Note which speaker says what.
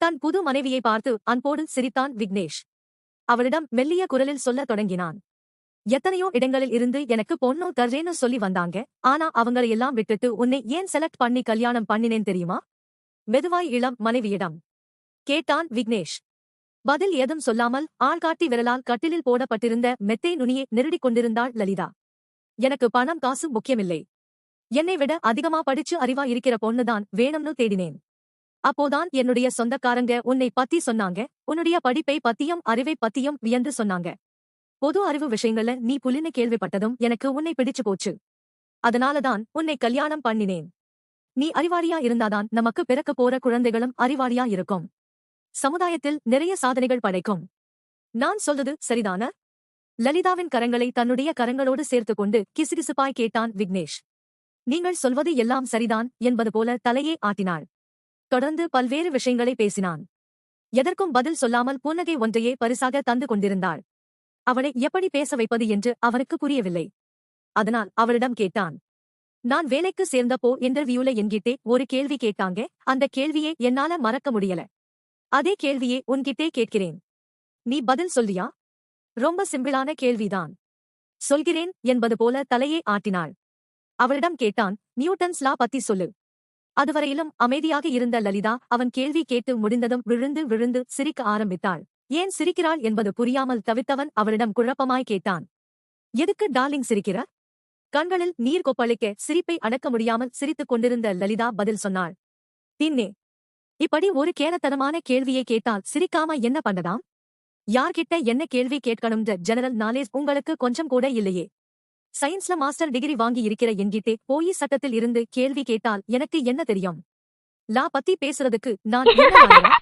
Speaker 1: தன் புது மனைவியை பார்த்து அன்போடு சிரித்தான் விக்னேஷ். அவளிடம் மெல்லிய குரலில் சொல்லத் தொடங்கினான். எத்தனையோ இடங்களில் இருந்து எனக்கு பொண்ணு தர்றேன்னு சொல்லி வந்தாங்க. ஆனா அவங்களையெல்லாம் விட்டுட்டு உன்னை ஏன் செலக்ட் பண்ணி கல்யாணம் பண்ணினேன் தெரியுமா? மெதுவாய் இளம் மனைவியிடம் கேட்டான் விக்னேஷ். பதில் ஏதும் சொல்லாமல் ஆள்காட்டி விரலால் கட்டிலில் போடப்பட்டிருந்த மெத்தை நுனியை நெருடிக் கொண்டிருந்தாள் லலிதா. எனக்கு பணம் காசு முக்கியமில்லை. என்னை விட அதிகமா படிச்சு அறிவா இருக்கிற பொண்ணுதான் வேணும்னு தேடினேன். அப்போதான் என்னுடைய சொந்தக்காரங்க உன்னை பத்தி சொன்னாங்க. உன்னுடைய படிப்பை பத்தியும் அறிவை பத்தியும் வியந்து சொன்னாங்க. பொது அறிவு விஷயங்கள்ல நீ புலின்னு கேள்விப்பட்டதும் எனக்கு உன்னை பிடிச்சு போச்சு. அதனாலதான் உன்னை கல்யாணம் பண்ணினேன். நீ அறிவாளியா இருந்தாதான் நமக்கு பிறக்க போற குழந்தைகளும் அறிவாளியா இருக்கும். சமுதாயத்தில் நிறைய சாதனைகள் படைக்கும். நான் சொல்றது சரிதான? லலிதாவின் கரங்களை தன்னுடைய கரங்களோடு சேர்த்துக் கொண்டு கிசுகிசுப்பாய் கேட்டான் விக்னேஷ். நீங்கள் சொல்வது எல்லாம் சரிதான் என்பது போல தலையே ஆட்டினாள். தொடர்ந்து பல்வேறு விஷயங்களை பேசினான். எதற்கும் பதில் சொல்லாமல் புன்னகை ஒன்றையே பரிசாக தந்து கொண்டிருந்தாள். அவளை எப்படி பேச வைப்பது என்று அவனுக்கு புரியவில்லை. அதனால் அவளிடம் கேட்டான். நான் வேலைக்கு சேர்ந்தப்போ இன்டர்வியூல என்கிட்டே ஒரு கேள்வி கேட்டாங்க. அந்த கேள்வியே என்னால மறக்க முடியல. அதே கேள்வியே உன்கிட்டே கேட்கிறேன். நீ பதில் சொல்லியா? ரொம்ப சிம்பிளான கேள்விதான். சொல்கிறேன் என்பது போல தலையே ஆட்டினாள். அவளிடம் கேட்டான். நியூட்டன்ஸ் லா பத்தி சொல்லு. அதுவரையிலும் அமைதியாக இருந்த லலிதா அவன் கேள்வி கேட்டு முடிந்ததும் விழுந்து விழுந்து சிரிக்க ஆரம்பித்தாள். ஏன் சிரிக்கிறாள் என்பது புரியாமல் தவித்தவன் அவளிடம் குழப்பமாய் கேட்டான். எதுக்கு டார்லிங் சிரிக்கிற? கண்களில் நீர் கொப்பளிக்க சிரிப்பை அடக்க முடியாமல் சிரித்துக் கொண்டிருந்த லலிதா பதில் சொன்னாள். பின்னே இப்படி ஒரு கேனத்தனமான கேள்வியை கேட்டால் சிரிக்காம என்ன பண்ணதாம்? யார்கிட்ட என்ன கேள்வி கேட்கணும்ன்ற ஜெனரல் நாலேஜ் உங்களுக்கு கொஞ்சம் கூட இல்லையே. சயின்ஸ்ல மாஸ்டர் டிகிரி வாங்கி இருக்கிற என்கிட்டே போய் சட்டத்தில் இருந்து கேள்வி கேட்டால் எனக்கு என்ன தெரியும்? லா பத்தி பேசுறதுக்கு நான் என்ன